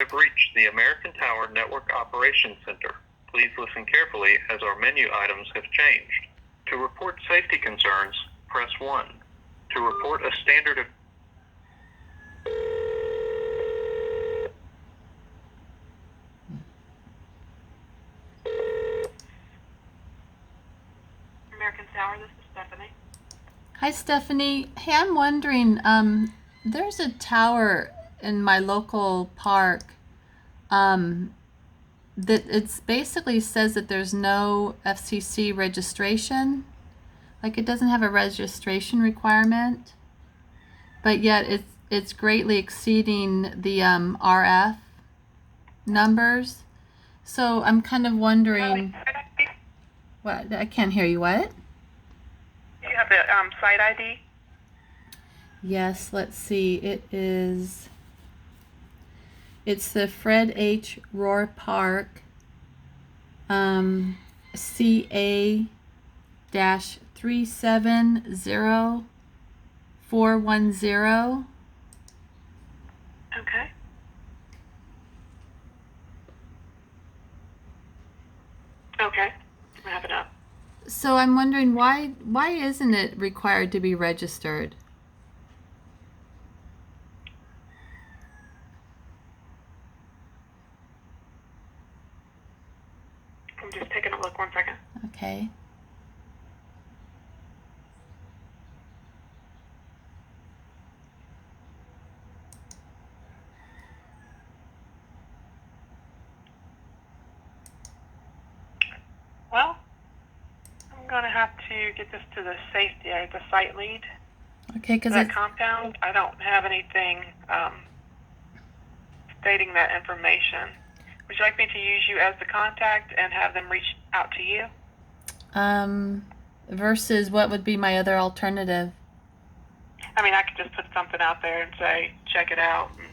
have reached the American Tower Network Operations Center. Please listen carefully as our menu items have changed. To report safety concerns, press 1. To report a standard of American Tower, this is Stephanie. Hi, Stephanie. Hey, I'm wondering, there's a tower in my local park that it's basically says that there's no FCC registration. Like it doesn't have a registration requirement, but yet it's greatly exceeding the RF numbers. So I'm kind of wondering. What? I can't hear you. What? You have the site ID? Yes, let's see. It's the Fred H. Rohr Park, CA-370410. Okay. Okay. I have it up. So I'm wondering why isn't it required to be registered? I'm just taking a look. 1 second. Okay. Well, I'm going to have to get this to the safety, the site lead. Okay, because that compound, I don't have anything stating that information. Would you like me to use you as the contact and have them reach out to you? Versus what would be my other alternative? I mean, I could just put something out there and say, check it out, and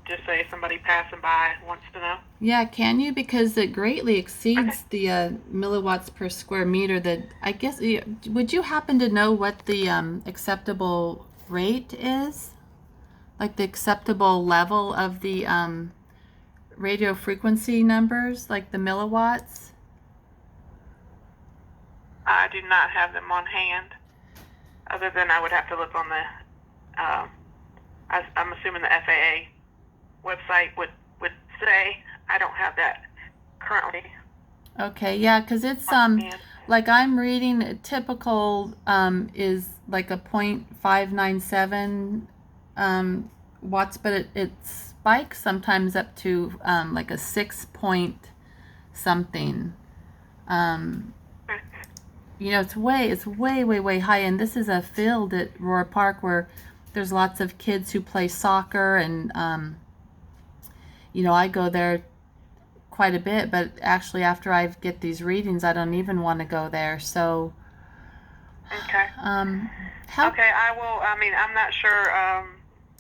just say somebody passing by wants to know. Yeah, can you? Because it greatly exceeds the milliwatts per square meter that I guess, would you happen to know what the acceptable rate is? Like the acceptable level of the radio frequency numbers, like the milliwatts? I do not have them on hand, other than I would have to look on the, I'm assuming the FAA website would say. I don't have that currently. Okay, yeah, because it's like I'm reading typical is like a 0.597 watts, but it spikes sometimes up to like a 6 point something. You know, it's way high, and this is a field at Rohr Park where there's lots of kids who play soccer, and you know, I go there quite a bit, but actually after I get these readings, I don't even want to go there. So okay. Okay, I will. I mean, I'm not sure.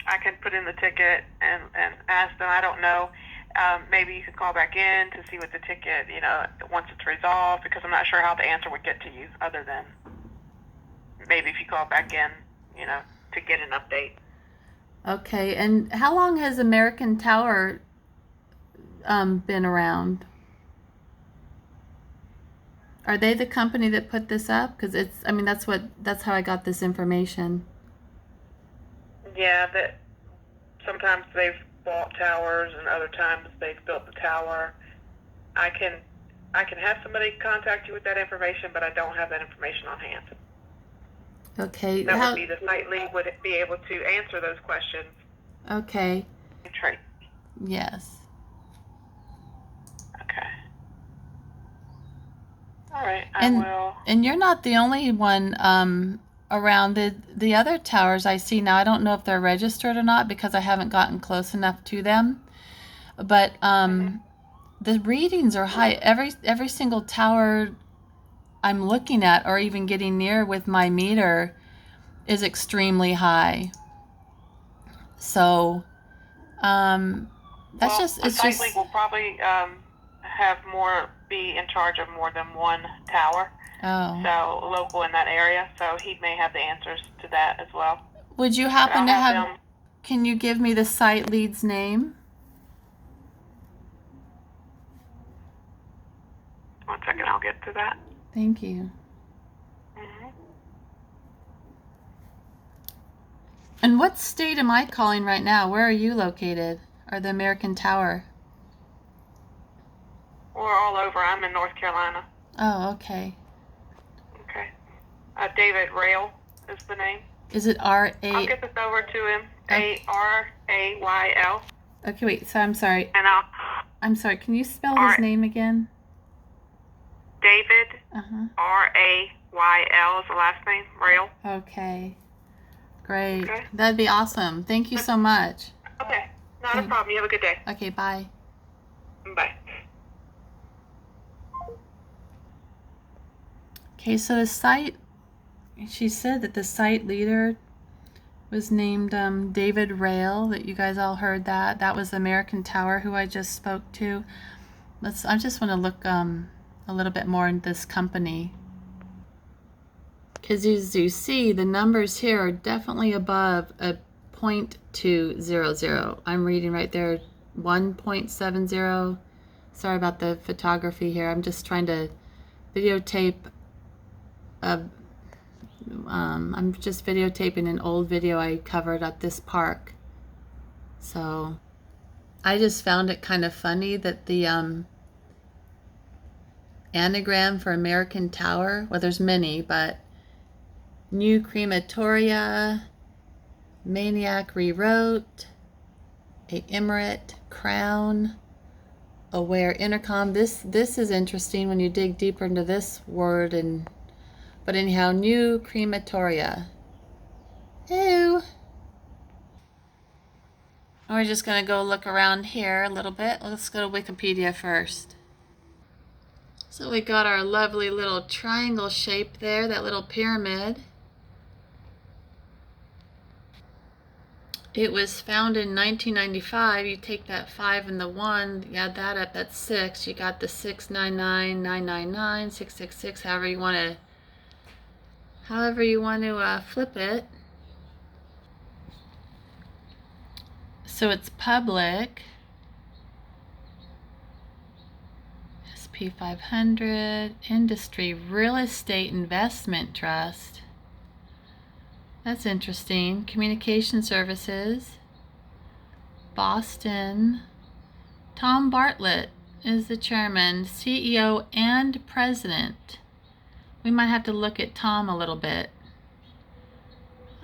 I can put in the ticket and ask them. I don't know. Maybe you could call back in to see what the ticket, you know, once it's resolved, because I'm not sure how the answer would get to you, other than maybe if you call back in, you know, to get an update. Okay, and how long has American Tower been around? Are they the company that put this up? Because it's, I mean, that's how I got this information. Yeah, that sometimes they've bought towers, and other times they've built the tower. I can have somebody contact you with that information, but I don't have that information on hand. Okay. That would be the site lead would be able to answer those questions. Okay. Trace. Yes. Okay. All right. I will. And you're not the only one around. The other towers I see now, I don't know if they're registered or not because I haven't gotten close enough to them. But the readings are high. Every single tower I'm looking at or even getting near with my meter is extremely high. So that's well, it's just. The will probably have be in charge of more than one tower. Oh. So local in that area. So he may have the answers to that as well. Would you happen to have? Can you give me the site lead's name? 1 second, I'll get to that. Thank you. Mm-hmm. And what state am I calling right now? Where are you located? Or the American Tower? We're all over. I'm in North Carolina. Oh, okay. Okay. David Rail is the name. Is it R-A... I'll get this over to him. A-R-A-Y-L. Okay, wait. So I'm sorry. And I'm sorry. Can you spell his name again? David. R-A-Y-L is the last name. Rail. Okay. Great. Okay. That'd be awesome. Thank you so much. Okay. Not a problem. You have a good day. Okay, bye. Bye. Okay, so the site, she said that the site leader was named David Rail, that you guys all heard that. That was the American Tower who I just spoke to. I just want to look a little bit more into this company. Because as you see, the numbers here are definitely above a 0.200. I'm reading right there, 1.70. Sorry about the photography here. I'm just trying to videotape. I'm just videotaping an old video I covered at this park. So I just found it kind of funny that the anagram for American Tower, well, there's many, but New Crematoria, Maniac Rewrote, a Emirate, Crown, Aware Intercom. This is interesting when you dig deeper into this word. But anyhow, New Crematoria. Ew. We're just going to go look around here a little bit. Let's go to Wikipedia first. So we got our lovely little triangle shape there, that little pyramid. It was founded in 1995. You take that 5 and the 1, you add that up, that's 6. You got the 699,999, 666, however you want to flip it. So it's public. SP 500, Industry Real Estate Investment Trust. That's interesting. Communication Services. Boston. Tom Bartlett is the chairman, CEO, and president. We might have to look at Tom a little bit.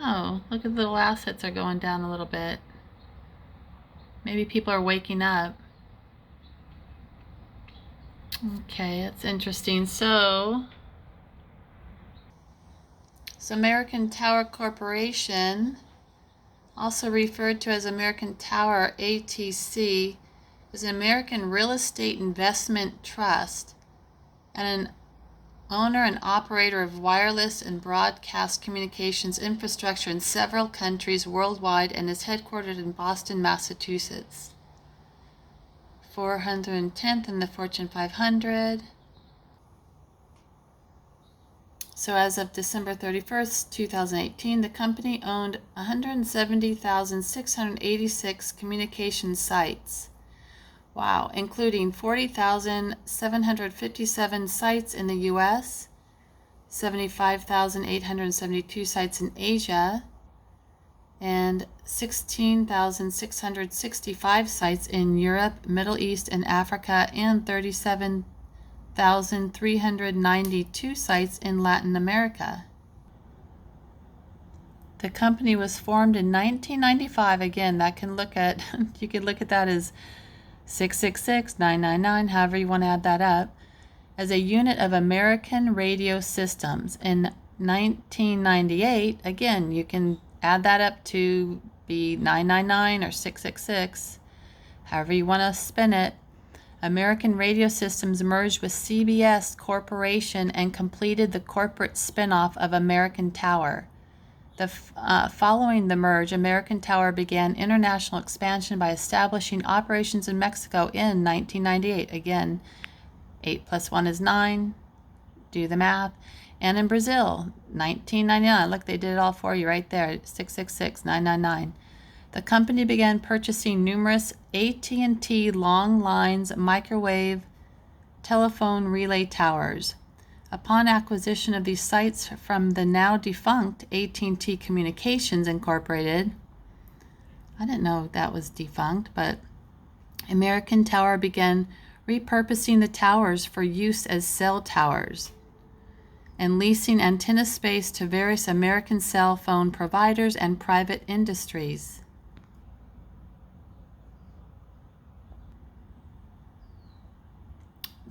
Oh, look at the little assets are going down a little bit. Maybe people are waking up. Okay, that's interesting. So American Tower Corporation, also referred to as American Tower ATC, is an American real estate investment trust and an owner and operator of wireless and broadcast communications infrastructure in several countries worldwide, and is headquartered in Boston, Massachusetts. 410th in the Fortune 500. So as of December 31st, 2018, the company owned 170,686 communication sites. Wow, including 40,757 sites in the US, 75,872 sites in Asia, and 16,665 sites in Europe, Middle East, and Africa, and 37,392 sites in Latin America. The company was formed in 1995. Again, that can look at, you could look at that as 666, 999, however you want to add that up, as a unit of American Radio Systems. In 1998, again, you can add that up to be 999 or 666, however you want to spin it. American Radio Systems merged with CBS Corporation and completed the corporate spinoff of American Tower. Following the merge, American Tower began international expansion by establishing operations in Mexico in 1998. Again, 8 plus 1 is 9. Do the math. And in Brazil, 1999. Look, they did it all for you right there. 666, 999. The company began purchasing numerous AT&T long lines, microwave telephone relay towers. Upon acquisition of these sites from the now defunct AT&T Communications Incorporated, I didn't know that was defunct, but American Tower began repurposing the towers for use as cell towers and leasing antenna space to various American cell phone providers and private industries.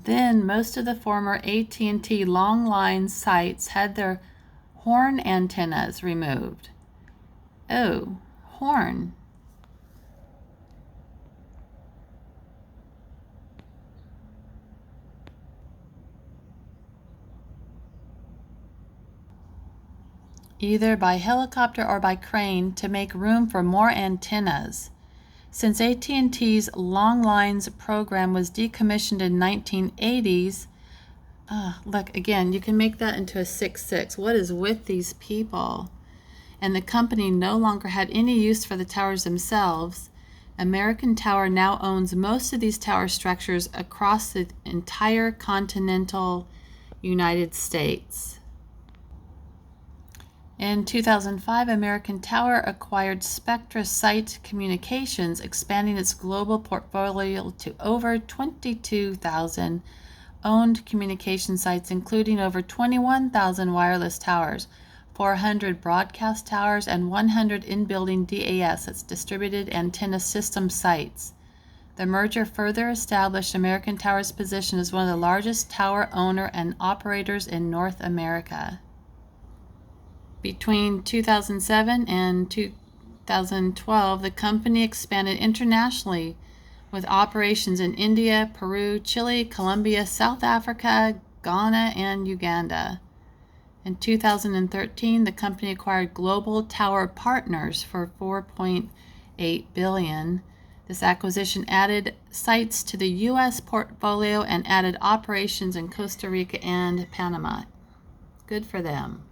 Then most of the former AT&T long line sites had their horn antennas removed. Oh, horn. Either by helicopter or by crane to make room for more antennas. Since AT&T's Long Lines program was decommissioned in 1980s, look, again, you can make that into a 6.6. What is with these people? And the company no longer had any use for the towers themselves. American Tower now owns most of these tower structures across the entire continental United States. In 2005, American Tower acquired Spectra Site Communications, expanding its global portfolio to over 22,000 owned communication sites, including over 21,000 wireless towers, 400 broadcast towers, and 100 in-building DAS, that's distributed antenna system sites. The merger further established American Tower's position as one of the largest tower owner and operators in North America. Between 2007 and 2012, the company expanded internationally with operations in India, Peru, Chile, Colombia, South Africa, Ghana, and Uganda. In 2013, the company acquired Global Tower Partners for $4.8 billion. This acquisition added sites to the U.S. portfolio and added operations in Costa Rica and Panama. Good for them.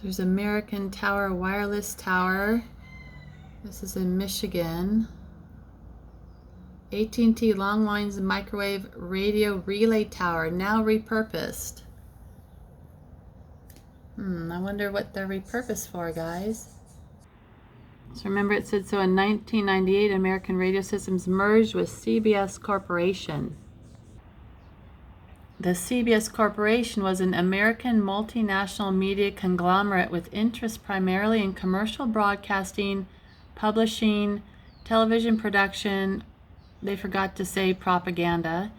There's American Tower Wireless Tower. This is in Michigan. AT&T Long Lines Microwave Radio Relay Tower, now repurposed. I wonder what they're repurposed for, guys. So remember it said so in 1998, American Radio Systems merged with CBS Corporation. The CBS Corporation was an American multinational media conglomerate with interests primarily in commercial broadcasting, publishing, television production, they forgot to say propaganda,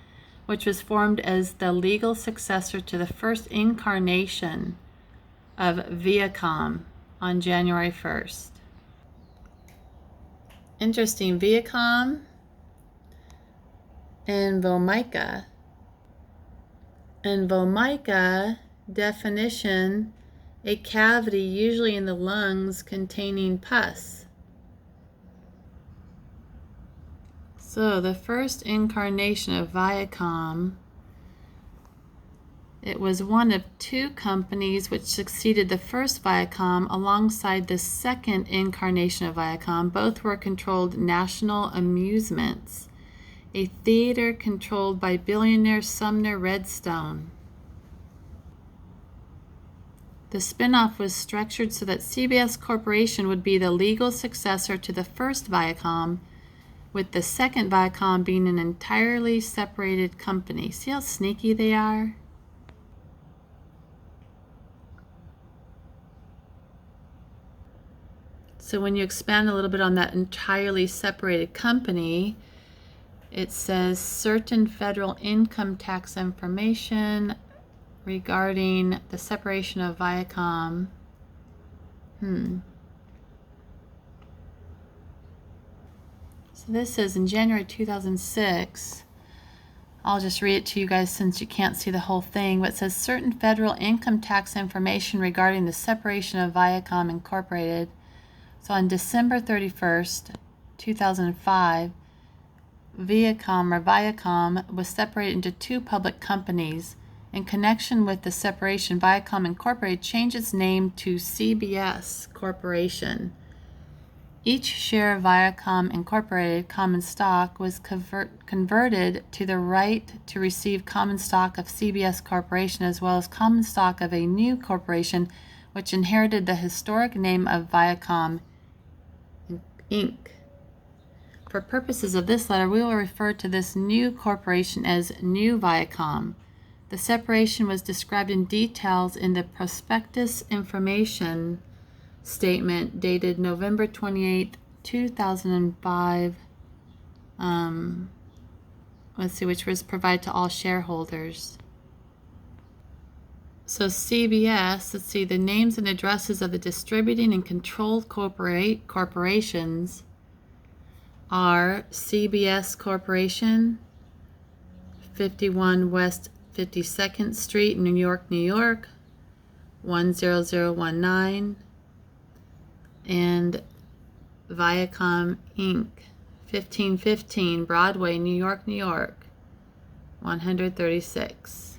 which was formed as the legal successor to the first incarnation of Viacom on January 1st. Interesting, Viacom and Vomica. And Vomica, definition, a cavity usually in the lungs containing pus. So the first incarnation of Viacom, it was one of two companies which succeeded the first Viacom alongside the second incarnation of Viacom. Both were controlled National Amusements, a theater controlled by billionaire Sumner Redstone. The spinoff was structured so that CBS Corporation would be the legal successor to the first Viacom, with the second Viacom being an entirely separated company. See how sneaky they are? So when you expand a little bit on that entirely separated company, it says certain federal income tax information regarding the separation of Viacom. So this says in January 2006, I'll just read it to you guys since you can't see the whole thing, but it says certain federal income tax information regarding the separation of Viacom Incorporated. So on December 31st, 2005, Viacom was separated into two public companies. In connection with the separation, Viacom Incorporated changed its name to CBS Corporation. Each share of Viacom Incorporated common stock was converted to the right to receive common stock of CBS Corporation as well as common stock of a new corporation which inherited the historic name of Viacom Inc. For purposes of this letter, we will refer to this new corporation as New Viacom. The separation was described in details in the prospectus information statement dated November 28, 2005. Let's see, which was provided to all shareholders. So CBS, let's see, the names and addresses of the distributing and controlled corporations are CBS Corporation, 51 West 52nd Street, New York, New York, 10019, and Viacom Inc., 1515 Broadway, New York, New York, 136.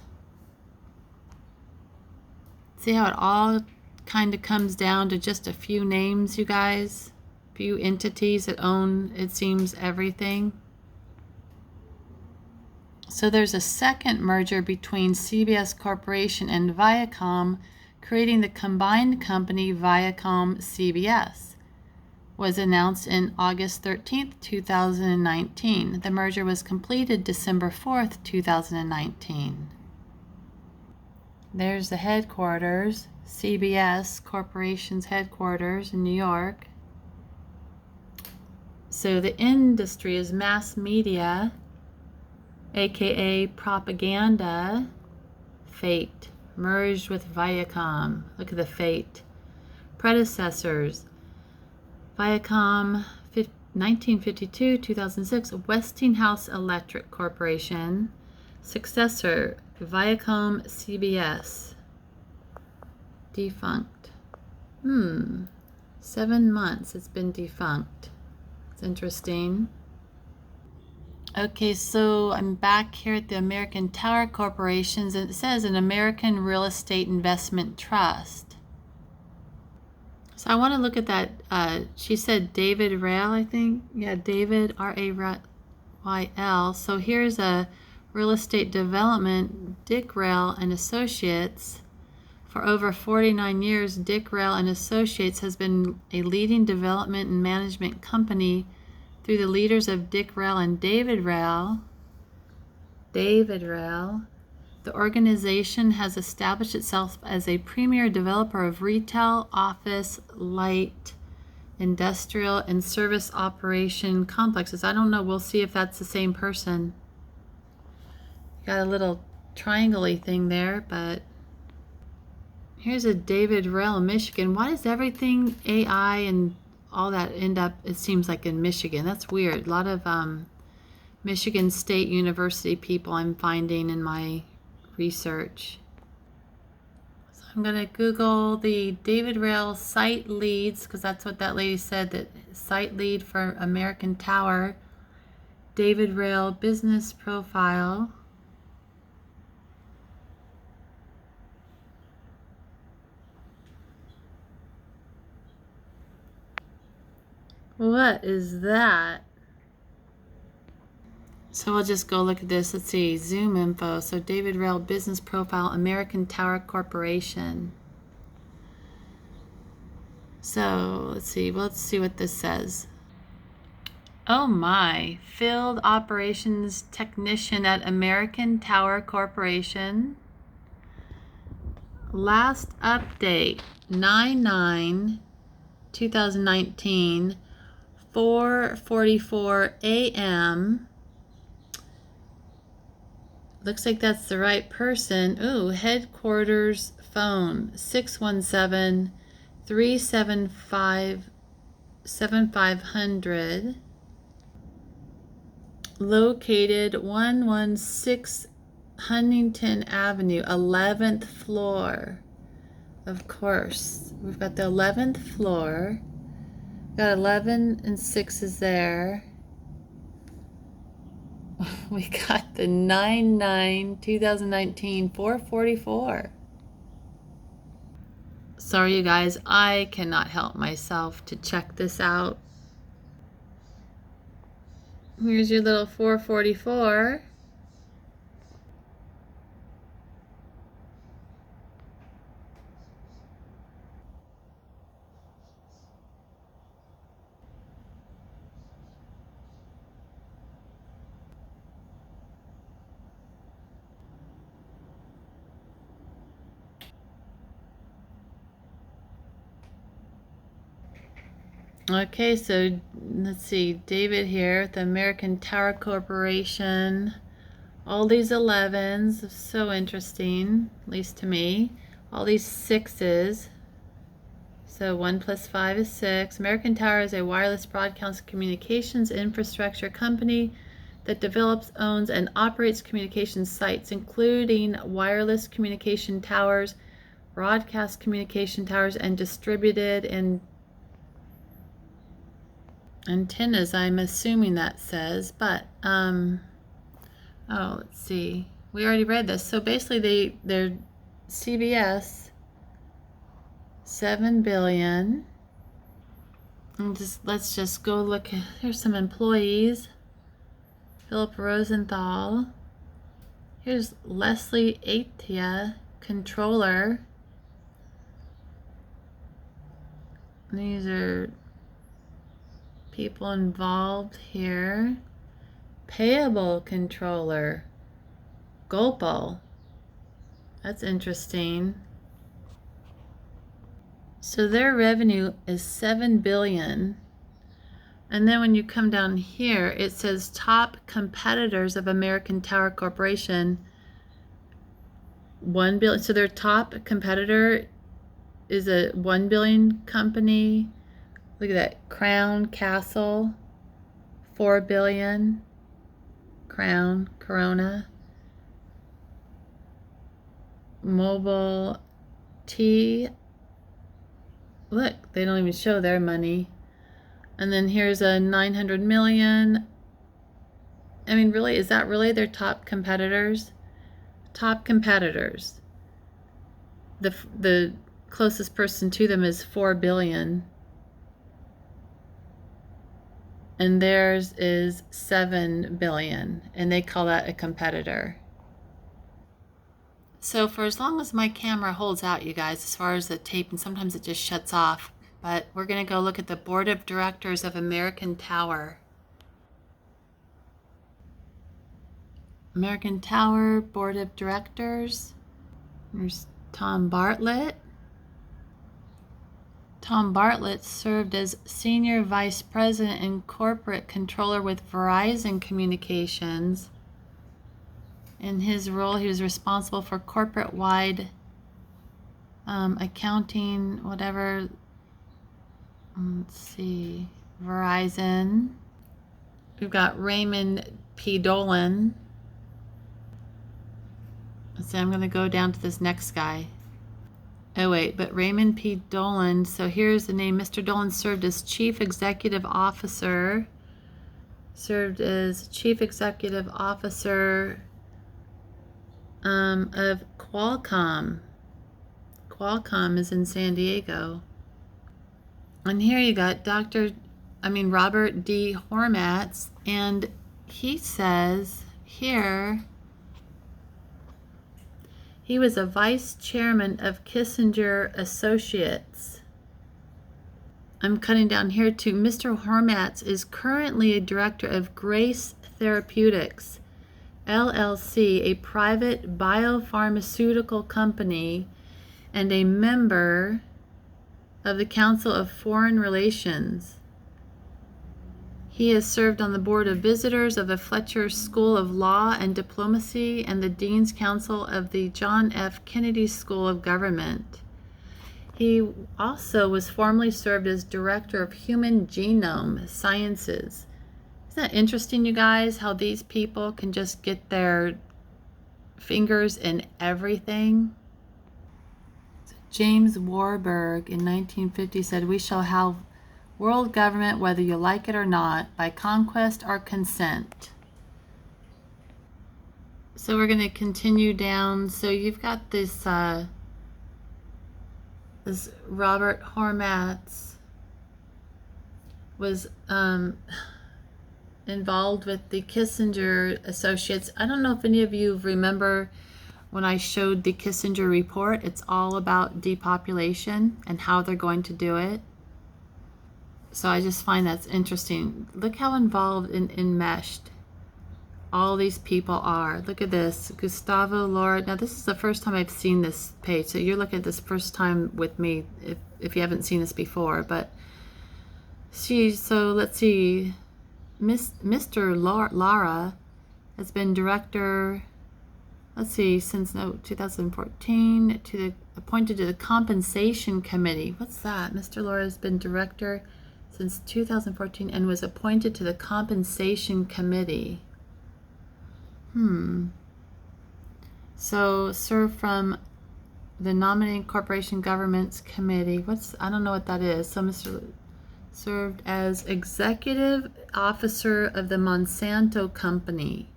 See how it all kind of comes down to just a few names, you guys? Few entities that own, it seems, everything. So there's a second merger between CBS Corporation and Viacom, creating the combined company Viacom CBS. Was announced in August 13th, 2019. The merger was completed December 4th, 2019. There's the headquarters, CBS Corporation's headquarters in New York. So the industry is mass media, aka propaganda. Fate merged with Viacom. Look at the fate. Predecessors: Viacom 1952, 2006, Westinghouse Electric Corporation. Successor: Viacom CBS. Defunct. 7 months it's been defunct. It's interesting. Okay, so I'm back here at the American Tower Corporations, and it says an American Real Estate Investment Trust. So I want to look at that. She said David Rail, I think. Yeah, David, R-A-Y-L. So here's a real estate development, Dick Rail and Associates. For over 49 years, Dick Rail and Associates has been a leading development and management company through the leaders of Dick Rail and David Rail. The organization has established itself as a premier developer of retail, office, light, industrial, and service operation complexes. I don't know. We'll see if that's the same person. Got a little triangle-y thing there, but here's a David Rail in Michigan. Why does everything AI and all that end up, it seems like, in Michigan? That's weird. A lot of Michigan State University people I'm finding in my research. So I'm going to Google the David Rail site leads, because that's what that lady said, that site lead for American Tower. David Rail business profile. What is that? So we'll just go look at this. Let's see, Zoom info. So David Rail business profile, American Tower Corporation. So let's see what this says. Oh my, field operations technician at American Tower Corporation. Last update, 9/9/2019. 4:44 a.m. Looks like that's the right person. Ooh, headquarters phone 617-375-7500. Located 116 Huntington Avenue, 11th floor. Of course, we've got the 11th floor. Got 11 and 6 is there. We got the 9/9/2019 4:44. Sorry, you guys, I cannot help myself to check this out. Here's your little 444. Okay, so let's see, David here with the American Tower Corporation. All these 11s, so interesting, at least to me. All these 6s. So 1 plus 5 is 6. American Tower is a wireless broadcast communications infrastructure company that develops, owns, and operates communication sites, including wireless communication towers, broadcast communication towers, and distributed and antennas, I'm assuming that says, but oh, let's see, we already read this. So basically they're CBS 7 billion. And let's just go look. Here's some employees. Philip Rosenthal. Here's Leslie Atia, controller. These are people involved here. Payable controller, Gopal. That's interesting. So their revenue is 7 billion. And then when you come down here, it says top competitors of American Tower Corporation, 1 billion. So their top competitor is a 1 billion company. Look at that. Crown Castle, 4 billion. Crown, Corona. Mobile T. Look, they don't even show their money. And then here's a 900 million. I mean, really, is that really their top competitors? Top competitors. The closest person to them is 4 billion. And theirs is 7 billion. And they call that a competitor. So for as long as my camera holds out, you guys, as far as the tape, and sometimes it just shuts off, but we're going to go look at the Board of Directors of American Tower. American Tower Board of Directors. There's Tom Bartlett. Tom Bartlett served as Senior Vice President and Corporate Controller with Verizon Communications. In his role, he was responsible for corporate-wide accounting, whatever. Let's see, Verizon. We've got Raymond P. Dolan. Let's see, I'm going to go down to this next guy. Oh wait, but Raymond P. Dolan, so here's the name. Mr. Dolan served as Chief Executive Officer. Served as Chief Executive Officer of Qualcomm. Qualcomm is in San Diego. And here you got Robert D. Hormats, and he says here he was a vice chairman of Kissinger Associates. I'm cutting down here too. Mr. Hormats is currently a director of Grace Therapeutics, LLC, a private biopharmaceutical company, and a member of the Council of Foreign Relations. He has served on the Board of Visitors of the Fletcher School of Law and Diplomacy and the Dean's Council of the John F. Kennedy School of Government. He also was formerly served as Director of Human Genome Sciences. Isn't that interesting, you guys, how these people can just get their fingers in everything? James Warburg in 1950 said, "We shall have world government whether you like it or not, by conquest or consent." So we're going to continue down. So you've got this this Robert Hormats was involved with the Kissinger Associates. I don't know if any of you remember when I showed the Kissinger report. It's all about depopulation and how they're going to do it. So I just find that's interesting. Look how involved and enmeshed all these people are. Look at this. Gustavo, Laura. Now this is the first time I've seen this page. So you're looking at this first time with me if you haven't seen this before. But so let's see. Mr. Lara has been director, let's see, since 2014, appointed to the compensation committee. What's that? Mr. Lara has been director since 2014 and was appointed to the compensation committee. So served from the nominating corporation governance committee. I don't know what that is. So Mr. served as executive officer of the Monsanto company.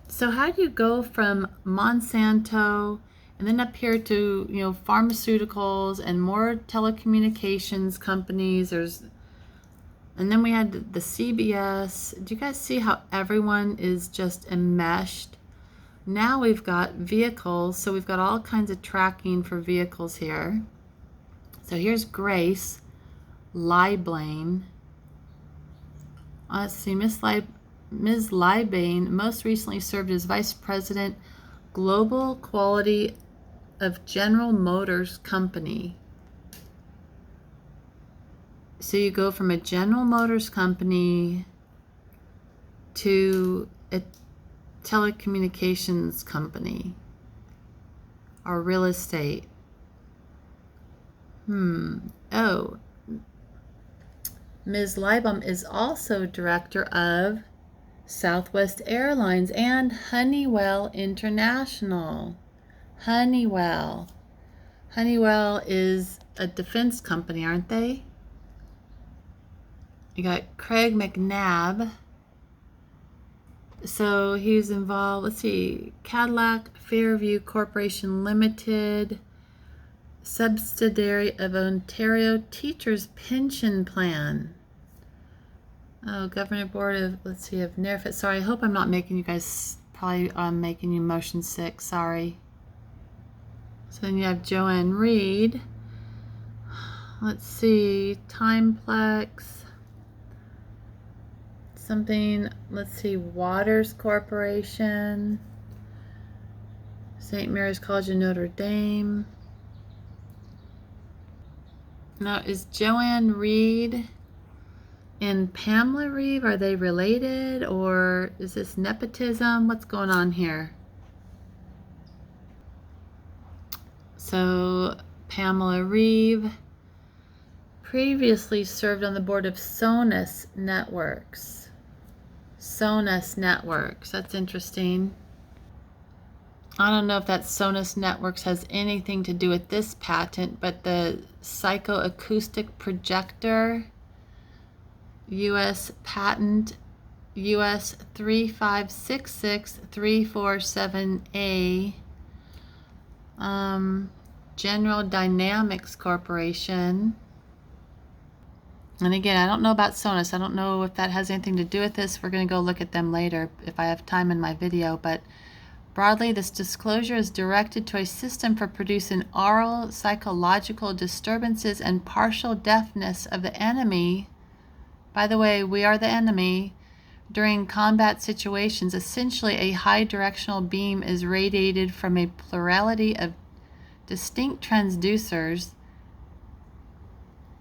So how do you go from Monsanto and then up here to, you know, pharmaceuticals and more telecommunications companies? And then we had the CBS. Do you guys see how everyone is just enmeshed? Now we've got vehicles, so we've got all kinds of tracking for vehicles here. So here's Grace Lieblain. Let's see, Ms. Lieblain most recently served as Vice President, Global Quality of General Motors Company. So you go from a General Motors company to a telecommunications company or real estate. Oh, Ms. Lieblain is also director of Southwest Airlines and Honeywell International. Honeywell is a defense company, aren't they? You got Craig McNabb. So he's involved, let's see, Cadillac Fairview Corporation Limited, subsidiary of Ontario Teachers Pension Plan. Oh, Governor Board of, let's see, of NERFIT. Sorry, I hope I'm not making you guys, probably making you motion sick. Sorry. So then you have Joanne Reed. Let's see, Timeplex. Something, let's see, Waters Corporation. St. Mary's College of Notre Dame. Now, is Joanne Reed and Pamela Reed, are they related, or is this nepotism? What's going on here? So Pamela Reeve previously served on the board of Sonus Networks. Sonus Networks, that's interesting. I don't know if that Sonus Networks has anything to do with this patent, but the psychoacoustic projector, U.S. patent, U.S. 3566347A, General Dynamics Corporation. And again, I don't know about Sonus. I don't know if that has anything to do with this. We're going to go look at them later if I have time in my video, but broadly, this disclosure is directed to a system for producing oral psychological disturbances and partial deafness of the enemy. By the way, we are the enemy. During combat situations, essentially a high directional beam is radiated from a plurality of distinct transducers.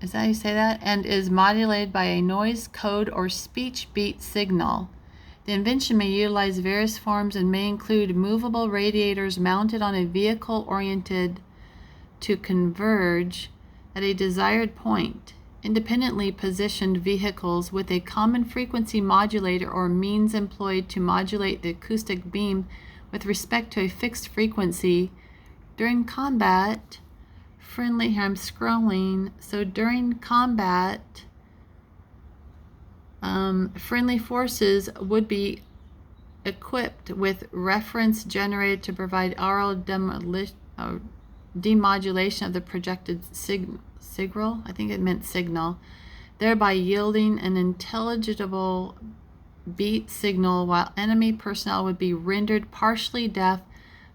Is that how you say that? And is modulated by a noise, code, or speech beat signal. The invention may utilize various forms and may include movable radiators mounted on a vehicle oriented to converge at a desired point, independently positioned vehicles with a common frequency modulator or means employed to modulate the acoustic beam with respect to a fixed frequency. During combat, here I'm scrolling, so during combat, friendly forces would be equipped with reference generated to provide aural demodulation of the projected signal. I think it meant signal. thereby yielding an intelligible beat signal, while enemy personnel would be rendered partially deaf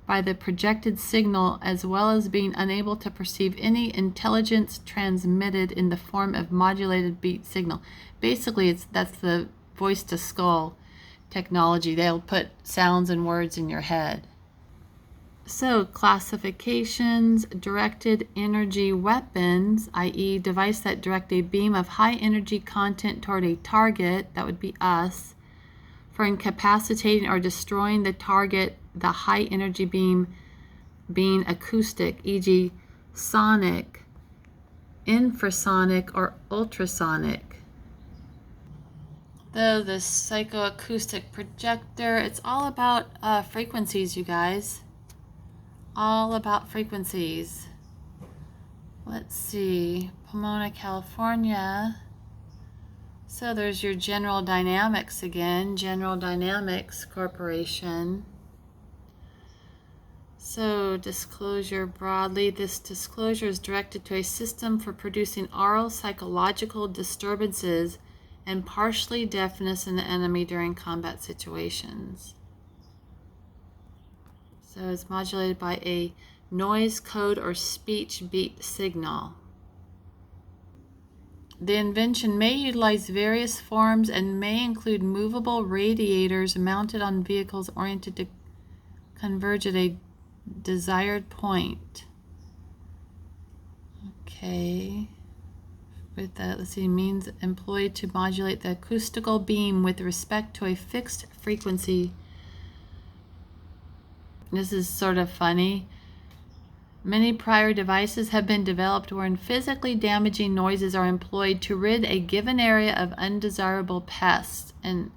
by the projected signal, as well as being unable to perceive any intelligence transmitted in the form of modulated beat signal. Basically, that's the voice to skull technology. They'll put sounds and words in your head. So, classifications: directed energy weapons, i.e. device that direct a beam of high energy content toward a target, that would be us, for incapacitating or destroying the target, the high energy beam being acoustic, e.g. sonic, infrasonic, or ultrasonic. Though the psychoacoustic projector, it's all about frequencies, you guys. All about frequencies. Let's see, Pomona, California. So there's your General Dynamics again, General Dynamics Corporation. So disclosure broadly, this disclosure is directed to a system for producing oral psychological disturbances and partially deafness in the enemy during combat situations. So it's modulated by a noise, code, or speech beat signal. The invention may utilize various forms and may include movable radiators mounted on vehicles oriented to converge at a desired point. Okay. With that, let's see, means employed to modulate the acoustical beam with respect to a fixed frequency. This is sort of funny. Many prior devices have been developed wherein physically damaging noises are employed to rid a given area of undesirable pests. And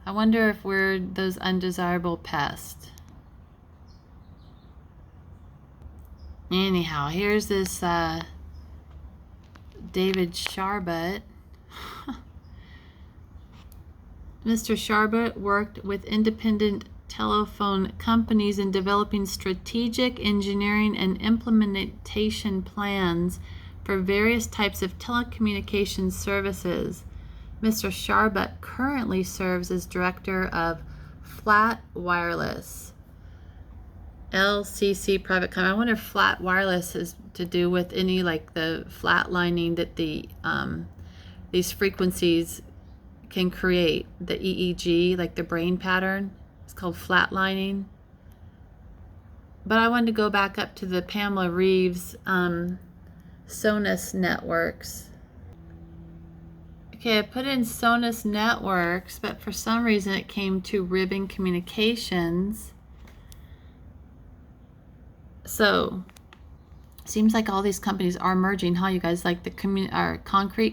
I wonder if we're those undesirable pests. Anyhow, here's this David Sharbut. Mr. Sharbut worked with independent telephone companies in developing strategic engineering and implementation plans for various types of telecommunications services. Mr. Sharbut currently serves as director of Flat Wireless LCC private company. I wonder if Flat Wireless is to do with any, like, the flatlining that the these frequencies can create, the EEG, like the brain pattern. It's called flatlining. But I wanted to go back up to the Pamela Reeves Sonus networks. Okay, I put in Sonus networks, but for some reason it came to Ribbon Communications. So, seems like all these companies are merging, huh, you guys? Like the concrete